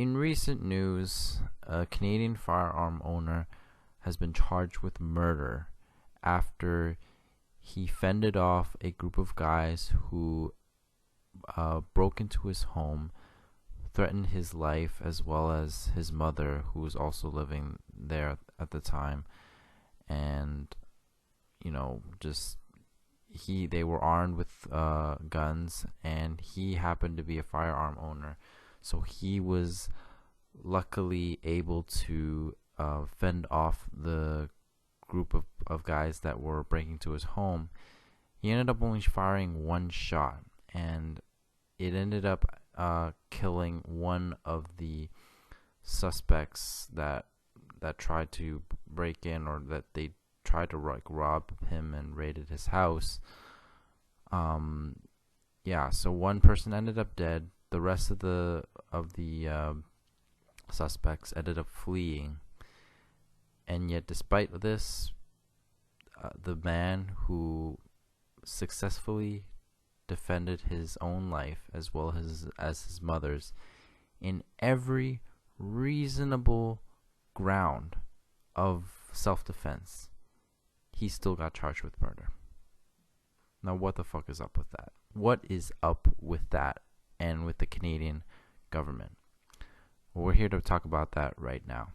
In recent news, a Canadian firearm owner has been charged with murder after he fended off a group of guys who broke into his home, threatened his life as well as his mother, who was also living there at the time. And they were armed with guns, and he happened to be a firearm owner, so he was luckily able to fend off the group of guys that were breaking into his home. He ended up only firing one shot, and it ended up killing one of the suspects that tried to break in, or that they tried to rob him and raided his house. So one person ended up dead. The rest of the suspects ended up fleeing, and yet despite this, the man who successfully defended his own life as well as his mother's in every reasonable ground of self-defense, he still got charged with murder. Now, what the fuck is up with that? What is up with that and with the Canadian government? Well, we're here to talk about that right now.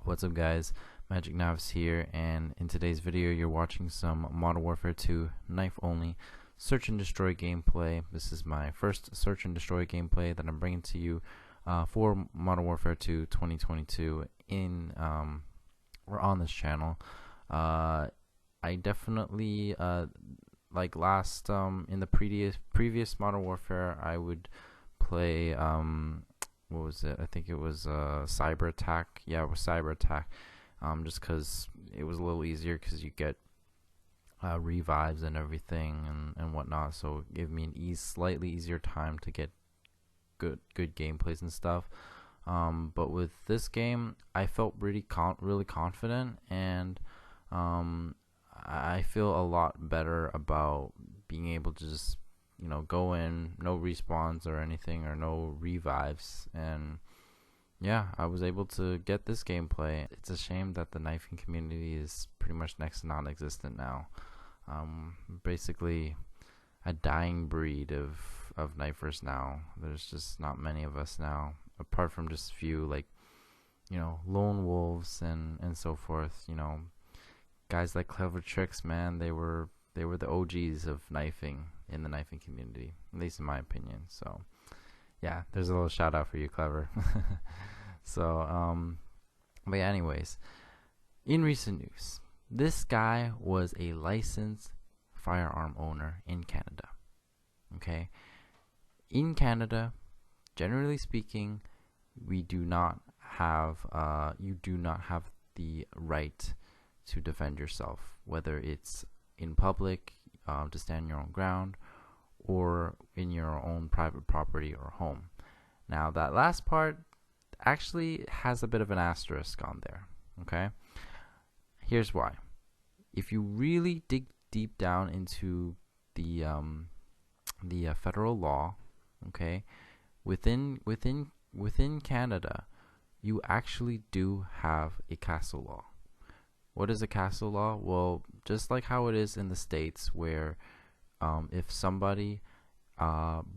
What's up, guys? Magic Novice here, and in today's video, you're watching some Modern Warfare 2 knife only search and destroy gameplay. This is my first search and destroy gameplay that I'm bringing to you for Modern Warfare 2 2022 or on this channel. I definitely like last in the previous Modern Warfare, I would play what was it? I think it was Cyber Attack. Yeah, it was Cyber Attack. Just because it was a little easier, because you get revives and everything and whatnot. So it gave me an slightly easier time to get good gameplays and stuff. But with this game, I felt really confident, and I feel a lot better about being able to just go in, no respawns or anything, or no revives, and yeah, I was able to get this gameplay. It's a shame that the knifing community is pretty much next to non-existent now. Basically a dying breed of knifers now. There's just not many of us now, apart from just few, like lone wolves and so forth. Guys like Clever Tricks, man, they were the OGs of knifing in the knifing community, at least in my opinion. So yeah, there's a little shout out for you, Clever. So but yeah, anyways, in recent news, this guy was a licensed firearm owner in Canada. Okay, in Canada, generally speaking, we do not have you do not have the right to defend yourself, whether it's in public, to stand your own ground, or in your own private property or home. Now, that last part actually has a bit of an asterisk on there. Okay, here's why. If you really dig deep down into the federal law, okay, within Canada, you actually do have a castle law. What is a castle law? Well, just like how it is in the States, where if somebody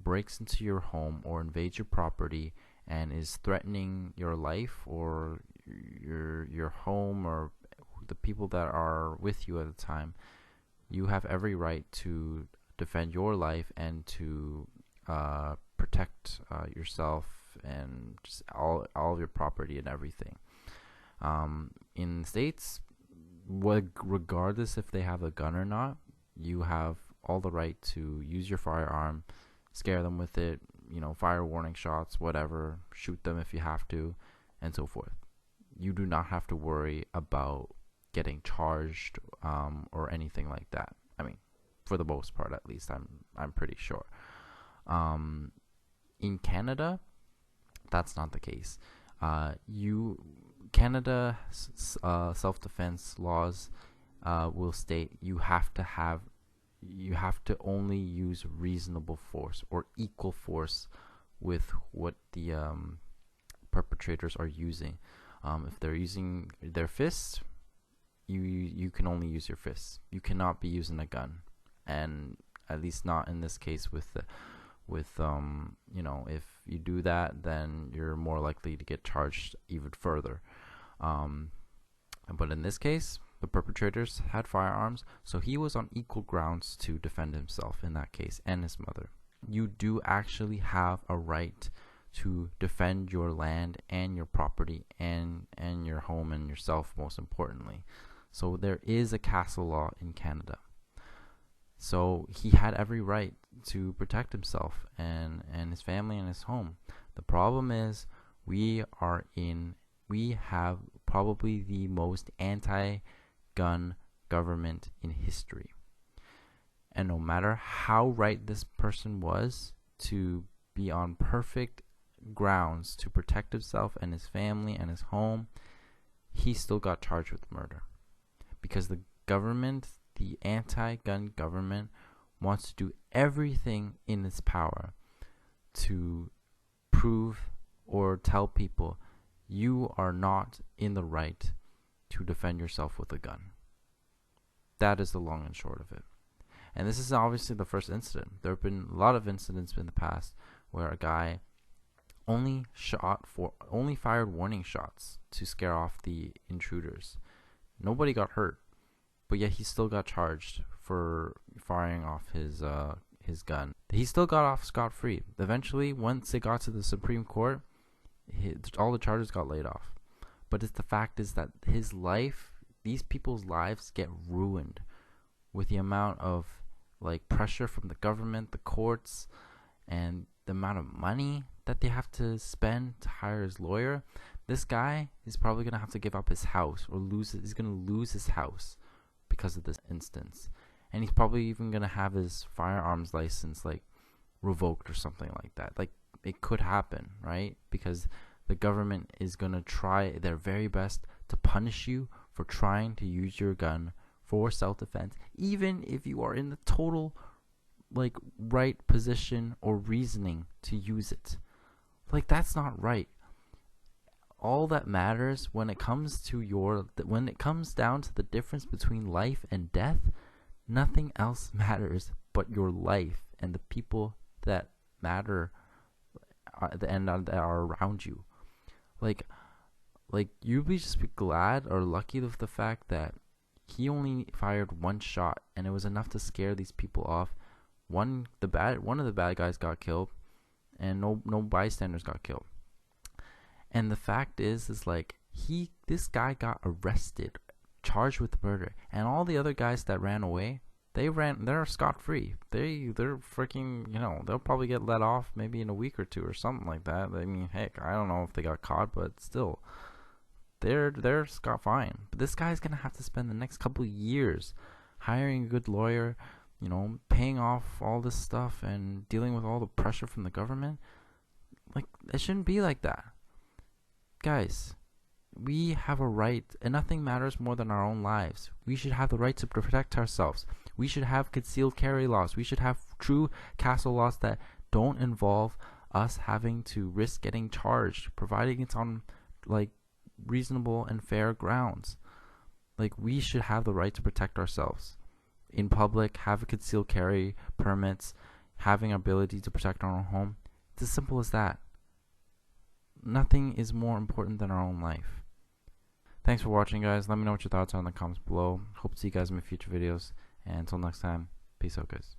breaks into your home or invades your property and is threatening your life or your home or the people that are with you at the time, you have every right to defend your life and to protect yourself and just all of your property and everything. In the States, regardless if they have a gun or not, you have all the right to use your firearm, scare them with it, fire warning shots, whatever, shoot them if you have to, and so forth. You do not have to worry about getting charged or anything like that. I mean, for the most part, at least, I'm pretty sure. In Canada, that's not the case. Canada self-defense laws will state you have to only use reasonable force or equal force with what the perpetrators are using. If they're using their fists, you can only use your fists. You cannot be using a gun, and at least not in this case with you know, if you do that, then you're more likely to get charged even further. But in this case, the perpetrators had firearms, so he was on equal grounds to defend himself in that case, and his mother. You do actually have a right to defend your land and your property and your home and yourself, most importantly. So there is a castle law in Canada. So he had every right to protect himself and his family and his home. The problem is we have probably the most anti-gun government in history. And no matter how right this person was to be on perfect grounds to protect himself and his family and his home, he still got charged with murder. Because the government, the anti-gun government, wants to do everything in its power to prove or tell people you are not in the right to defend yourself with a gun. That is the long and short of it. And this is obviously the first incident. There have been a lot of incidents in the past where a guy only fired warning shots to scare off the intruders. Nobody got hurt, but yet he still got charged for firing off his gun. He still got off scot-free. Eventually, once it got to the Supreme Court, all the charges got laid off. But the fact is that his life, these people's lives get ruined with the amount of pressure from the government, the courts, and the amount of money that they have to spend to hire his lawyer. This guy is probably going to have to give up his house or he's going to lose his house because of this instance. And he's probably even going to have his firearms license revoked or something like that. It could happen, right? Because the government is going to try their very best to punish you for trying to use your gun for self-defense, even if you are in the total right position or reasoning to use it. That's not right. All that matters when it comes down to the difference between life and death, nothing else matters but your life and the people that matter and that are around you. You'd just be glad or lucky with the fact that he only fired one shot and it was enough to scare these people off. One of the bad guys got killed and no bystanders got killed. And the fact is this guy got arrested, charged with murder, and all the other guys that ran away, they're scot-free. They're freaking, they'll probably get let off maybe in a week or two or something like that. I mean, heck, I don't know if they got caught, but still, they're scot-fine. But this guy's gonna have to spend the next couple of years hiring a good lawyer, paying off all this stuff and dealing with all the pressure from the government. It shouldn't be like that. Guys, we have a right, and nothing matters more than our own lives. We should have the right to protect ourselves. We should have concealed carry laws. We should have true castle laws that don't involve us having to risk getting charged, providing it's on reasonable and fair grounds. We should have the right to protect ourselves in public, have concealed carry permits, having ability to protect our own home. It's as simple as that. Nothing is more important than our own life. Thanks for watching, guys. Let me know what your thoughts are in the comments below. Hope to see you guys in my future videos. And until next time, peace out, guys.